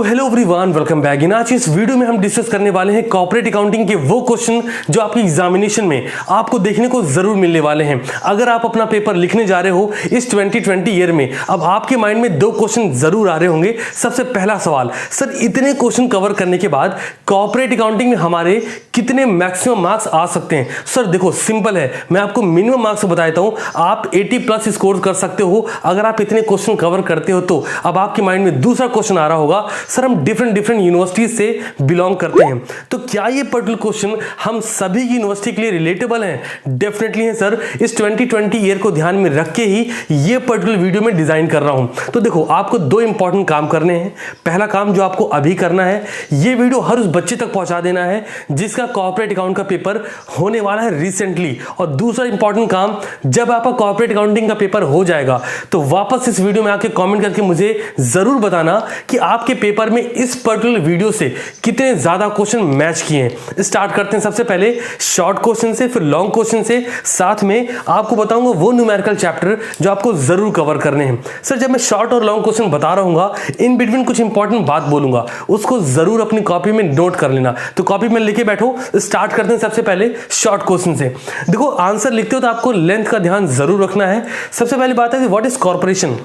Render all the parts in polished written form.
तो hello everyone, welcome back. आज इस वीडियो में हम डिस्कस करने वाले हैं कॉर्पोरेट अकाउंटिंग के वो क्वेश्चन जो आपकी एग्जामिनेशन में आपको देखने को जरूर मिलने वाले हैं। अगर आप अपना पेपर लिखने जा रहे हो इस 2020 ईयर में, अब आपके माइंड में दो क्वेश्चन जरूर आ रहे होंगे। सबसे पहला सवाल, सर इतने क्वेश्चन कवर करने के बाद कॉर्पोरेट अकाउंटिंग में हमारे कितने मैक्सिमम मार्क्स आ सकते हैं? सर देखो सिंपल है, मैं आपको मिनिमम मार्क्स बताता हूं। आप 80+ स्कोर कर सकते हो अगर आप इतने क्वेश्चन कवर करते हो। तो अब आपके माइंड में दूसरा क्वेश्चन आ रहा होगा, सर हम डिफरेंट यूनिवर्सिटीज से बिलोंग करते हैं, तो क्या ये पर्टिकुलर क्वेश्चन हम सभी यूनिवर्सिटी के लिए रिलेटेबल है? डेफिनेटली है सर। इस 2020 ईयर को ध्यान में रख के ही ये पर्टिकुलर वीडियो में डिजाइन कर रहा हूं। तो देखो, आपको दो इंपॉर्टेंट काम करने हैं। पहला काम जो आपको अभी करना है, ये वीडियो हर उस बच्चे तक पहुंचा देना है जिसका कॉर्पोरेट अकाउंट का पेपर होने वाला है रिसेंटली। और दूसरा इंपॉर्टेंट काम, जब आपका कॉर्पोरेट अकाउंटिंग का पेपर हो जाएगा तो वापस इस वीडियो में आके कमेंट करके मुझे जरूर बताना कि आपके पेपर में इस पर्टिकुलर वीडियो से कितने ज्यादा क्वेश्चन मैच किए हैं। स्टार्ट करते हैं सबसे पहले शॉर्ट क्वेश्चन से, फिर लॉन्ग क्वेश्चन से, साथ में आपको बताऊंगा वो न्यूमेरिकल चैप्टर जो आपको जरूर कवर करने हैं। सर जब मैं शॉर्ट और लॉन्ग क्वेश्चन बता रहा हूंगा, इन बिटवीन कुछ इंपॉर्टेंट बात बोलूंगा, उसको जरूर अपनी कॉपी में नोट कर लेना। तो कॉपी में लिखे बैठो। स्टार्ट करते हैं सबसे पहले शॉर्ट क्वेश्चन से। देखो, आंसर लिखते हो तो आपको लेंथ का ध्यान जरूर रखना है। सबसे पहली बात है, what is corporation?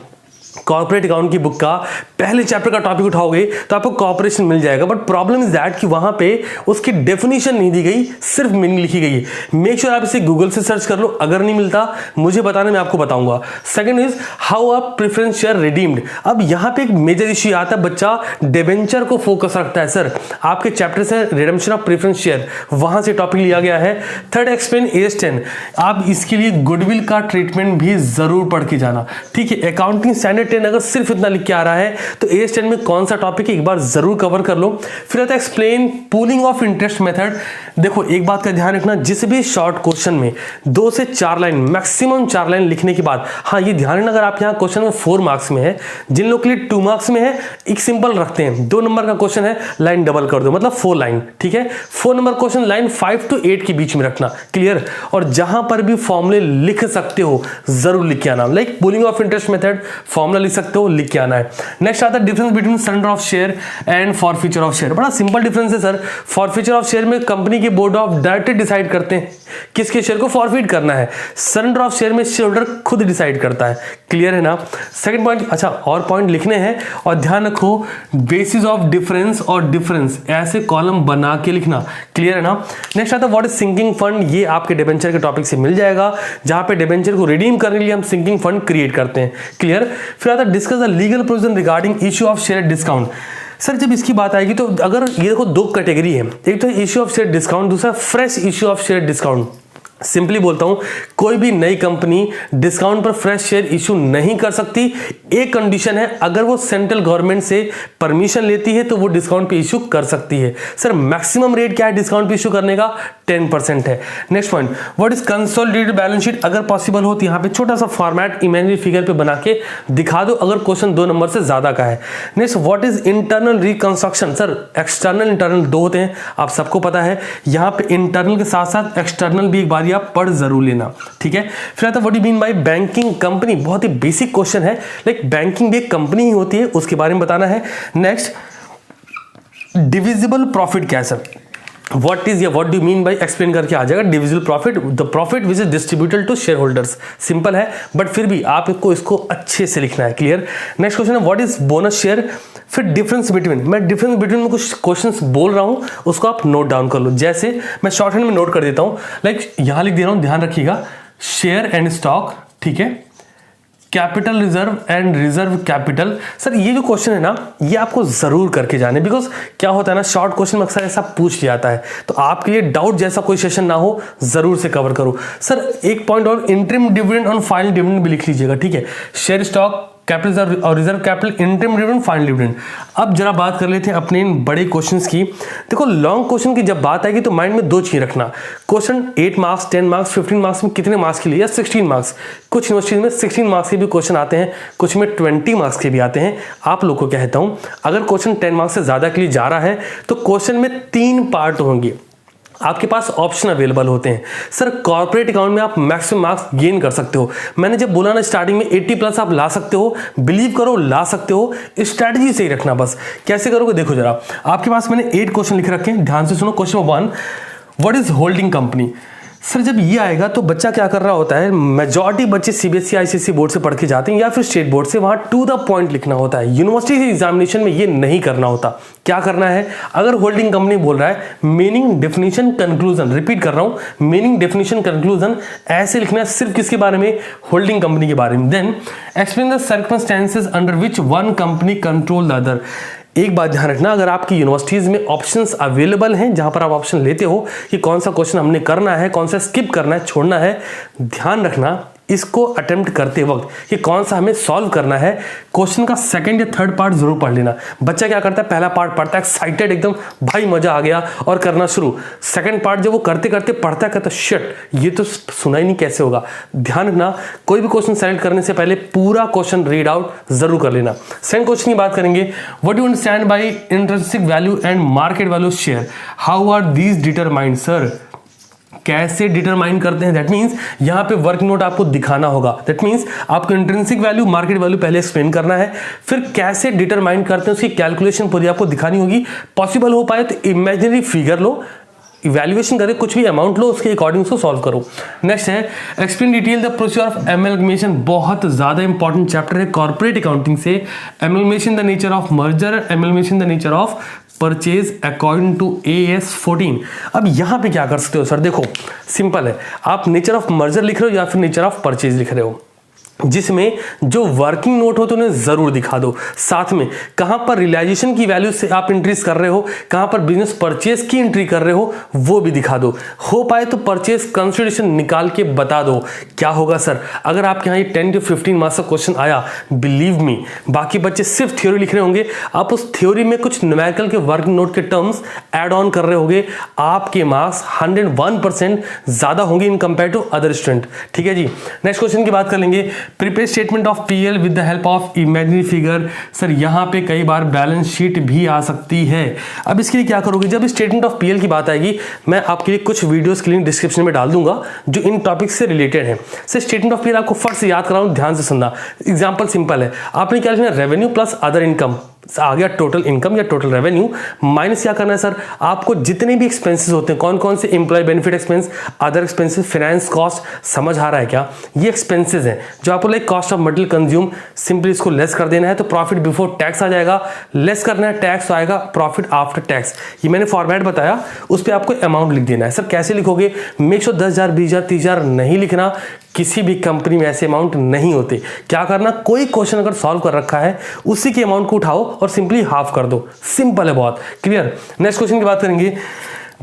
Corporate account की बुक का पहले चैप्टर का टॉपिक उठाओगे तो आपको कॉर्पोरेशन मिल जाएगा। बट प्रॉब्लम इज दैट कि वहां पे उसकी डेफिनेशन नहीं दी गई, सिर्फ मीनिंग लिखी गई है। मेक श्योर आप इसे गूगल से सर्च कर लो, अगर नहीं मिलता मुझे बताने, मैं आपको बताऊंगा। Second is how a preference share redeemed. अब यहां पे एक मेजर इश्यू आता है, बच्चा डिबेंचर को फोकस रखता है। सर आपके चैप्टर से रिडेम्पशन ऑफ प्रेफरेंस शेयर, वहां से टॉपिक लिया गया है। Third, explain AS 10। आप इसके लिए गुडविल का ट्रीटमेंट भी जरूर पढ़ के जाना, ठीक है। अकाउंटिंग स्टैंडर्ड 10 अगर सिर्फ इतना लिख के आ रहा है तो AS 10 में कौन सा टॉपिक है एक बार जरूर कवर कर लो। फिर आता है explain pooling of interest method. देखो एक बात का ध्यान रखना, जिस भी शॉर्ट क्वेश्चन में 2 से 4 लाइन, मैक्सिमम 4 लाइन लिखने के बाद, हाँ ये ध्यान रखना, अगर आप यहाँ क्वेश्चन में 4 मार्क्स में है, जिन लोग के लिए 2 मार्क्स में है, एक सिंपल रखते हैं, 2 नंबर का क्वेश्चन है, लाइन डबल कर दो, मतलब 4 लाइन, ठीक है। 4 नंबर क्वेश्चन लाइन 5 to 8 के बीच में रखना, क्लियर। और जहां पर भी फॉर्मूले लिख सकते हो जरूर लिख के आना, like pooling of interest method, formula लिख सकते हो, लिख के आना है। नेक्स्ट आता है difference between surrender of share and forfeiture of share. बड़ा सिंपल डिफरेंस है सर। फॉरफीचर ऑफ शेयर में कंपनी के बोर्ड ऑफ डायरेक्टर डिसाइड करते हैं किसके शेयर को फॉरफीट करना है। सरेंडर ऑफ शेयर में शेयर होल्डर खुद डिसाइड करता है, क्लियर है ना। सेकंड पॉइंट, अच्छा और पॉइंट लिखने हैं और ध्यान रखो, बेसिस ऑफ डिफरेंस और डिफरेंस ऐसे कॉलम बना के लिखना, क्लियर है ना। नेक्स्ट आता है व्हाट इज सिंकिंग फंड। ये आपके डिबेंचर के टॉपिक से मिल जाएगा, जहां पे डिबेंचर को रिडीम करने के लिए हम सिंकिंग फंड क्रिएट करते हैं, क्लियर। फिर आता है discuss the legal provision regarding issue of share discount. Sir जब इसकी बात आएगी तो अगर ये देखो 2 कैटेगरी है, एक तो इश्यू ऑफ शेयर डिस्काउंट, दूसरा fresh issue of share discount. Simply बोलता हूं, कोई भी नई कंपनी डिस्काउंट पर फ्रेश शेयर इशू नहीं कर सकती। एक कंडीशन है, अगर वो सेंट्रल गवर्नमेंट से परमिशन लेती है तो वो डिस्काउंट पे इशू कर सकती है। सर मैक्सिमम रेट क्या है डिस्काउंट पे इशू करने का? 10% है। Next point, what is consolidated balance sheet. अगर पॉसिबल हो तो यहां पे छोटा सा फॉर्मेट इमेजिनरी फिगर पे बना के दिखा दो, अगर क्वेश्चन 2 नंबर से ज्यादा का है। Next, what is internal reconstruction. Sir external internal 2 होते हैं, आप सबको पता है। यहां पे इंटरनल के साथ साथ एक्सटर्नल भी एक बार आप पढ़ जरूर लेना, ठीक है। फिर आता है what do you mean bye banking company. बहुत ही बेसिक क्वेश्चन है, लाइक बैंकिंग भी एक कंपनी ही होती है, उसके बारे में बताना है। नेक्स्ट, डिविजिबल प्रॉफिट क्या है सर? व्हाट इज या what do you mean by, explain करके आ जाएगा। Divisible profit, the profit which is distributed to share holders. Simple है बट फिर भी आपको इसको अच्छे से लिखना है, क्लियर। नेक्स्ट क्वेश्चन है व्हाट इज बोनस शेयर। फिर डिफरेंस बिटवीन, मैं डिफरेंस बिटवीन में कुछ क्वेश्चंस बोल रहा हूं, उसको आप नोट डाउन कर लो। जैसे मैं शॉर्ट हैंड में नोट कर देता हूं, लाइक यहां लिख दे रहा हूं, ध्यान रखिएगा। शेयर एंड स्टॉक, ठीक है। Capital reserve and reserve capital. Sir ये जो क्वेश्चन है ना, ये आपको जरूर करके जाने, बिकॉज क्या होता है ना, शॉर्ट क्वेश्चन में अक्सर ऐसा पूछ लिया जाता है, तो आपके लिए डाउट जैसा कोई सेशन ना हो, जरूर से कवर करो। सर एक पॉइंट और, इंटरिम डिविडेंड और फाइनल डिविडेंड भी लिख लीजिएगा, ठीक है। शेयर स्टॉक, कैपिटल रिजर्व और reserve capital, interim dividend, final dividend. अब जरा बात कर लेते हैं अपने इन बड़े क्वेश्चंस की। देखो लॉन्ग क्वेश्चन की जब बात आएगी तो माइंड में 2 चीज रखना, क्वेश्चन 8 मार्क्स, 10 मार्क्स, 15 मार्क्स में कितने मार्क्स के लिए, या 16 मार्क्स। कुछ यूनिवर्सिटीज में 16 मार्क्स के भी क्वेश्चन आते हैं, कुछ में 20 मार्क्स के भी आते हैं। आप लोग को कहता हूं, अगर क्वेश्चन 10 मार्क्स से ज्यादा के लिए जा रहा है तो क्वेश्चन में 3 पार्ट होंगे। आपके पास ऑप्शन अवेलेबल होते हैं। सर कॉर्पोरेट अकाउंट में आप मैक्सिमम मार्क्स गेन कर सकते हो। मैंने जब बोला ना स्टार्टिंग में 80 प्लस आप ला सकते हो, बिलीव करो ला सकते हो, स्ट्रैटेजी सही रखना बस। कैसे करोगे देखो जरा, आपके पास मैंने 8 क्वेश्चन लिख रखे हैं, ध्यान से सुनो। Question 1, what is holding company. Sir जब ये आएगा तो बच्चा क्या कर रहा होता है, मेजॉरिटी बच्चे सीबीएसई आईसीएसई बोर्ड से पढ़ के जाते हैं या फिर स्टेट बोर्ड से, वहां टू द पॉइंट लिखना होता है। यूनिवर्सिटी के एग्जामिनेशन में ये नहीं करना होता। क्या करना है, अगर होल्डिंग कंपनी बोल रहा है, मीनिंग डेफिनेशन कंक्लूजन, रिपीट कर रहा हूं, मीनिंग डेफिनेशन कंक्लूजन ऐसे लिखना है, सिर्फ किसके बारे में, होल्डिंग कंपनी के बारे में। Then explain the circumstances under which one company control the other. एक बात ध्यान रखना, अगर आपकी यूनिवर्सिटीज में ऑप्शंस अवेलेबल हैं जहां पर आप ऑप्शन लेते हो कि कौन सा क्वेश्चन हमने करना है, कौन सा स्किप करना है, छोड़ना है, ध्यान रखना इसको अटेम्प्ट करते वक्त कि कौन सा हमें सॉल्व करना है। क्वेश्चन का सेकंड या थर्ड पार्ट जरूर पढ़ लेना। बच्चा क्या करता है, पहला पार्ट पढ़ता है एक्साइटेड एकदम, भाई मजा आ गया और करना शुरू। सेकंड पार्ट जब वो करते करते पढ़ता है, कहता है शिट ये तो सुना ही नहीं, कैसे होगा। ध्यान रखना, कोई भी क्वेश्चन सेलेक्ट करने से पहले पूरा क्वेश्चन रीड आउट जरूर कर लेना। सेकंड क्वेश्चन की बात करेंगे, what do understand by intrinsic value and market value share, how are these determined. Sir कैसे डिटरमाइन करते हैं, दैट मींस यहां पे वर्क नोट आपको दिखाना होगा। दैट मींस आपको इंट्रिंसिक वैल्यू मार्केट वैल्यू पहले एक्सप्लेन करना है, फिर कैसे डिटरमाइन करते हैं उसकी कैलकुलेशन पूरी आपको दिखानी होगी। पॉसिबल हो पाए तो इमेजिनरी फिगर लो, इवैल्यूएशन करें, कुछ भी अमाउंट लो, उसके अकॉर्डिंग उसको सॉल्व करो। नेक्स्ट है explain detail the procedure of amalgamation. बहुत ज्यादा इंपॉर्टेंट चैप्टर है कॉर्पोरेट अकाउंटिंग से। Amalgamation the nature of merger, amalgamation the nature of purchase according to AS 14। अब यहां पे क्या कर सकते हो सर, देखो सिंपल है, आप नेचर ऑफ मर्जर लिख रहे हो या फिर नेचर ऑफ परचेज लिख रहे हो, जिसमें जो वर्किंग नोट हो तो उन्हें जरूर दिखा दो। साथ में कहां पर रियलाइजेशन की वैल्यू से आप एंट्रीज कर रहे हो, कहां पर बिजनेस परचेज की एंट्री कर रहे हो, वो भी दिखा दो। हो पाए तो परचेज कंसिडरेशन निकाल के बता दो। क्या होगा सर, अगर आपके यहाँ 10 to 15 मार्क्स का क्वेश्चन आया, बिलीव मी बाकी बच्चे सिर्फ थ्योरी लिख रहे होंगे, आप उस थ्योरी में कुछ न्यूमेरिकल के वर्किंग नोट के टर्म्स ऐड ऑन कर रहे होंगे, आपके मार्क्स 101% ज्यादा होंगे in compare to other student. ठीक है जी। नेक्स्ट क्वेश्चन की बात कर लेंगे, prepare statement of PL with the help of imaginary figure. Sir यहां पे कई बार बैलेंस शीट भी आ सकती है। अब इसके लिए क्या करोगे, जब स्टेटमेंट ऑफ पीएल की बात आएगी, मैं आपके लिए कुछ वीडियोस के लिंक डिस्क्रिप्शन में डाल दूंगा जो इन टॉपिक से रिलेटेड है। सर स्टेटमेंट ऑफ पीएल आपको फर्स्ट से याद कराऊं, ध्यान से सुनना। एग्जांपल सिंपल है, आपने क्या लिखना, रेवेन्यू प्लस अदर इनकम, आ गया टोटल इनकम या टोटल रेवेन्यू, माइनस क्या करना है सर, आपको जितने भी एक्सपेंसेस होते हैं, कौन कौन से, employ benefit expense, other expenses, finance cost, समझ आ रहा है क्या, ये एक्सपेंसेस हैं जो आपको like cost of material consume, simply इसको लेस कर देना है तो प्रॉफिट बिफोर टैक्स आ जाएगा, लेस करना है टैक्स तो आएगा प्रॉफिट आफ्टर टैक्स। ये मैंने फॉर्मेट बताया, उस पर आपको अमाउंट लिख देना है। सर कैसे लिखोगे, मेक श्योर 10,000 20,000 30,000 नहीं लिखना, किसी भी कंपनी में ऐसे अमाउंट नहीं होते। क्या करना, कोई क्वेश्चन अगर सॉल्व कर रखा है उसी के अमाउंट को उठाओ और सिंपली हाफ कर दो, सिंपल है बहुत, क्लियर। नेक्स्ट क्वेश्चन की बात करेंगे,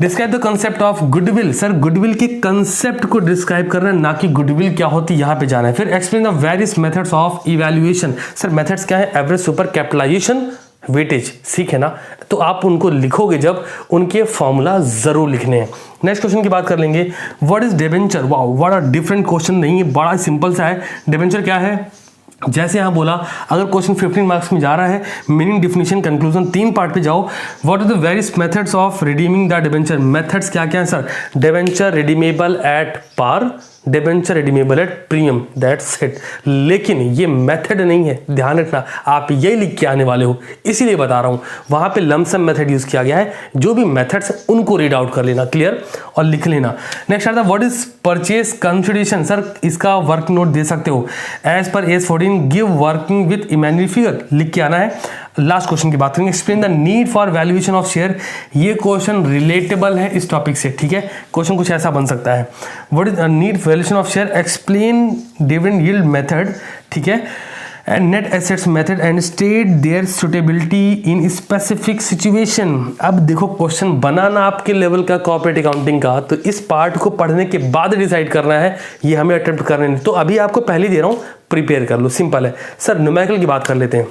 describe the concept of goodwill. Sir goodwill के कंसेप्ट को डिस्क्राइब करना, ना कि गुडविल क्या होती यहां पे जाना है। फिर explain the various methods of evaluation. Sir methods क्या है, एवरेज, सुपर, कैपिटलाइजेशन, वेटेज, सीखे ना, तो आप उनको लिखोगे जब, उनके फॉर्मूला जरूर लिखने हैं। नेक्स्ट क्वेश्चन की बात कर लेंगे, what is debenture. Wow what a different question, नहीं है बड़ा सिंपल सा है। डिबेंचर क्या है, जैसे यहां बोला, अगर क्वेश्चन 15 मार्क्स में जा रहा है, मीनिंग डेफिनेशन कंक्लूजन 3 पार्ट पे जाओ। What are the various methods of redeeming the debenture. Methods क्या क्या है sir, debenture redeemable at par, debenture redeemable at premium, that's it. लेकिन ये मेथड नहीं है, ध्यान रखना, आप यही लिख के आने वाले हो, इसीलिए बता रहा हूं। वहां पे लमसम मेथड यूज किया गया है, जो भी मेथड्स उनको रीड आउट कर लेना, क्लियर, और लिख लेना। नेक्स्ट आता है what is purchase consideration. Sir इसका वर्क नोट दे सकते हो, as per AS 14 give working with imaginary figure, लिख के आना है। लास्ट क्वेश्चन की बात करेंगे, explain the need for valuation of share. ये क्वेश्चन रिलेटेबल है इस टॉपिक से, ठीक है। क्वेश्चन कुछ ऐसा बन सकता है, what is need valuation of share, explain dividend yield method, ठीक है, and net assets method and state their suitability in specific situation. अब देखो क्वेश्चन बनाना आपके लेवल का कॉर्पोरेट अकाउंटिंग का, तो इस पार्ट को पढ़ने के बाद डिसाइड करना है, ये हमें अटेम्प्ट करने नहीं। तो अभी आपको पहले दे रहा हूं, प्रिपेयर कर लो, सिंपल है। सर न्यूमेरिकल की बात कर लेते हैं।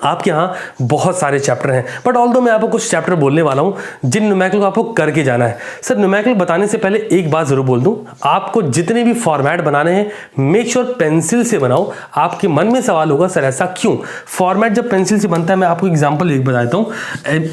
आपके यहाँ बहुत सारे चैप्टर हैं, बट ऑल्दो मैं आपको कुछ चैप्टर बोलने वाला हूँ जिन न्यूमेरिकल को आपको करके जाना है। सर न्यूमेरिकल बताने से पहले एक बात जरूर बोल दूँ, आपको जितने भी फॉर्मेट बनाने हैं मेक श्योर पेंसिल से बनाओ। आपके मन में सवाल होगा सर ऐसा क्यों, फॉर्मेट जब पेंसिल से बनता है, मैं आपको एग्जाम्पल एक बताता हूँ।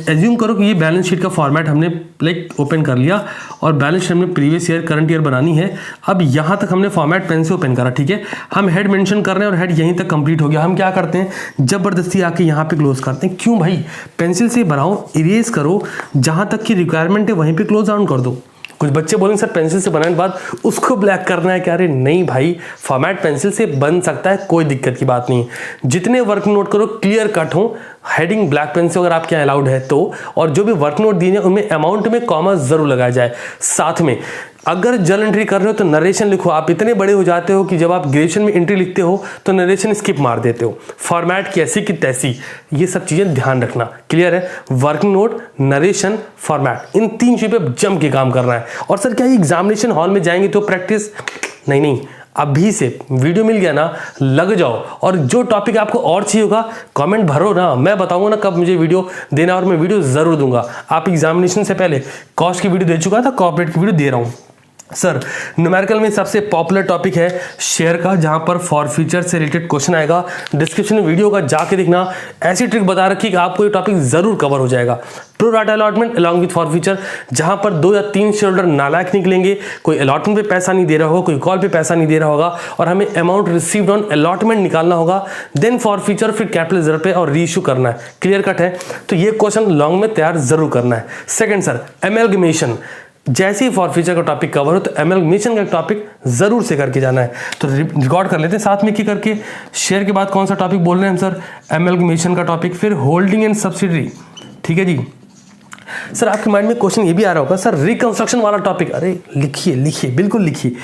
एज्यूम करो कि ये बैलेंस शीट का फॉर्मेट हमने लाइक ओपन कर लिया और बैलेंस शीट हमने प्रीवियस ईयर करंट ईयर बनानी है। अब यहाँ तक हमने फॉर्मेट पेन से ओपन करा, ठीक है, हम हेड मेंशन कर रहे हैं और हेड यहीं तक कंप्लीट हो गया। हम क्या करते हैं, जबरदस्ती आके यहाँ पे क्लोज करते हैं। क्यों भाई, पेंसिल से बनाओ, इरेज करो, जहां तक की रिक्वायरमेंट है वहीं पे क्लोज डाउन कर दो। कुछ बच्चे बोलेंगे सर पेंसिल से बनाने के बाद उसको ब्लैक करना है क्या? अरे नहीं भाई, फॉर्मेट पेंसिल से बन सकता है, कोई दिक्कत की बात नहीं है। जितने वर्क नोट करो क्लियर कट हो, हेडिंग ब्लैक पेन से अगर आपके यहाँ अलाउड है तो, और जो भी वर्क नोट दिए उनमें अमाउंट में कॉमा जरूर लगाया जाए। साथ में अगर जर्नल एंट्री कर रहे हो तो नरेशन लिखो। आप इतने बड़े हो जाते हो कि जब आप ग्रेजुएशन में एंट्री लिखते हो तो नरेशन स्किप मार देते हो। फॉर्मेट की ऐसी की तैसी, ये सब चीजें ध्यान रखना। क्लियर है? वर्किंग नोट, नरेशन, फॉर्मेट, इन 3 चीजों पे जम के काम करना है। और सर क्या एग्जामिनेशन हॉल में जाएंगे तो प्रैक्टिस? नहीं, अभी से वीडियो मिल गया ना, लग जाओ। और जो टॉपिक आपको और चाहिए होगा कमेंट भरो ना, मैं बताऊंगा ना कब मुझे वीडियो देना, और मैं वीडियो जरूर दूंगा। आप एग्जामिनेशन से पहले कॉस्ट की वीडियो दे चुका था, कॉर्पोरेट की वीडियो दे रहा हूं। सर न्यूमेरिकल में सबसे पॉपुलर टॉपिक है शेयर का, जहां पर फॉर फ्यूचर से रिलेटेड क्वेश्चन आएगा। डिस्क्रिप्शन में वीडियो का जाके देखना, ऐसी ट्रिक बता रखी कि आपको ये टॉपिक जरूर कवर हो जाएगा। Pro rata allotment along with for future, जहां पर 2 या 3 शेयर होल्डर नालायक निकलेंगे, कोई अलॉटमेंट पे पैसा नहीं दे रहा होगा, कोई कॉल पे पैसा नहीं दे रहा होगा, और हमें अमाउंट रिसीव्ड ऑन अलॉटमेंट निकालना होगा, देन फॉर फ्यूचर, फिर कैपिटल रिजर्व पे और रीइश्यू करना है। क्लियर कट है? तो ये क्वेश्चन लॉन्ग में तैयार जरूर करना है। सेकंड सर, एमलगमेशन, जैसे ही फॉर फ्यूचर का टॉपिक कवर हो तो एमलगमेशन का टॉपिक जरूर से करके जाना है। तो रिकॉर्ड कर लेते हैं साथ में की करके। शेयर के बाद कौन सा टॉपिक बोल रहे हैं हम सर? एमलगमेशन का टॉपिक, फिर होल्डिंग एंड सब्सिडरी। ठीक है जी। सर आपके माइंड में क्वेश्चन ये भी आ रहा होगा सर रिकंस्ट्रक्शन वाला टॉपिक, अरे लिखिए बिल्कुल लिखिए,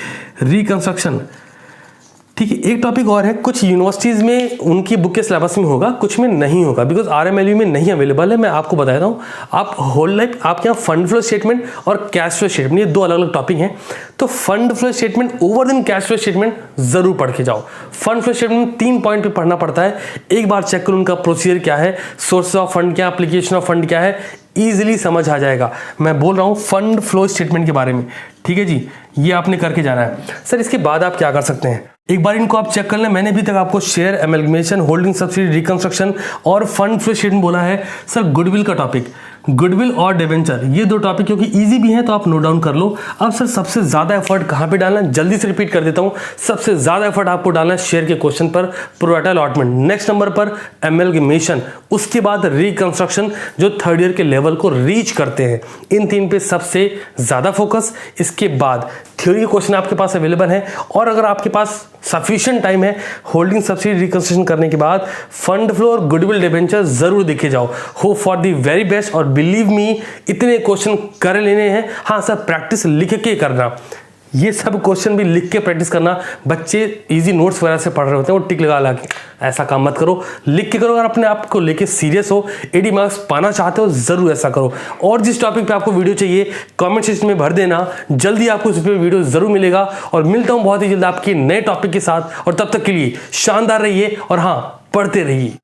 रिकंस्ट्रक्शन। ठीक है, एक टॉपिक और है, कुछ यूनिवर्सिटीज में उनकी बुक के सिलेबस में होगा, कुछ में नहीं होगा, बिकॉज RMLU में नहीं अवेलेबल है। मैं आपको बता देता हूँ, आप होल लाइफ आपके यहाँ फंड फ्लो स्टेटमेंट और कैश फ्लो स्टेटमेंट, ये 2 अलग अलग टॉपिक हैं। तो फंड फ्लो स्टेटमेंट ओवर दिन कैश फ्लो स्टेटमेंट जरूर पढ़ के जाओ। फंड फ्लो स्टेटमेंट 3 पॉइंट पे पढ़ना पड़ता है, एक बार चेक करो उनका प्रोसीजर क्या है, सोर्स ऑफ फंड क्या, एप्लीकेशन ऑफ फंड क्या है, इजीली समझ आ जाएगा। मैं बोल रहा हूँ फंड फ्लो स्टेटमेंट के बारे में। ठीक है जी, ये आपने करके जाना है। सर इसके बाद आप क्या कर सकते हैं, एक बार इनको आप चेक कर लें। मैंने अभी तक आपको share, amalgamation, holding subsidy, reconstruction और फंड फ्लो स्टेटमेंट बोला है। सर गुडविल का टॉपिक, गुडविल और डिवेंचर, ये 2 टॉपिक क्योंकि इजी भी हैं तो आप नोट डाउन कर लो। अब सर सबसे ज्यादा एफर्ट कहां पे डालना है, जल्दी से रिपीट कर देता हूं। सबसे ज्यादा एफर्ट आपको डालना है शेयर के क्वेश्चन पर, pro rata allotment, next number पर एमलगमेशन, उसके बाद रिकंस्ट्रक्शन जो 3rd ईयर के लेवल को रीच करते हैं। इन 3 पे सबसे ज्यादा फोकस। इसके बाद थ्योरी के क्वेश्चन आपके पास अवेलेबल है, और अगर आपके पास सफिशिएंट टाइम है होल्डिंग सब्सिडी रिकंस्ट्रक्शन करने के बाद फंड फ्लो और गुडविल डिवेंचर जरूर देखे जाओ। Hope for the very best, और बिलीव मी इतने क्वेश्चन कर लेने हैं। हाँ सर प्रैक्टिस लिख के करना, ये सब क्वेश्चन भी लिख के प्रैक्टिस करना। बच्चे इजी नोट्स वगैरह से पढ़ रहे होते हैं, वो टिक लगा के, ऐसा काम मत करो, लिख के करो। अगर अपने आप को लेके सीरियस हो, 80 मार्क्स पाना चाहते हो, जरूर ऐसा करो। और जिस टॉपिक पे आपको वीडियो चाहिए कमेंट सेक्शन में भर देना, जल्दी आपको इस पर वीडियो जरूर मिलेगा। और मिलता हूं बहुत ही जल्द आपके नए टॉपिक के साथ, और तब तक के लिए शानदार रहिए और हाँ पढ़ते रहिए।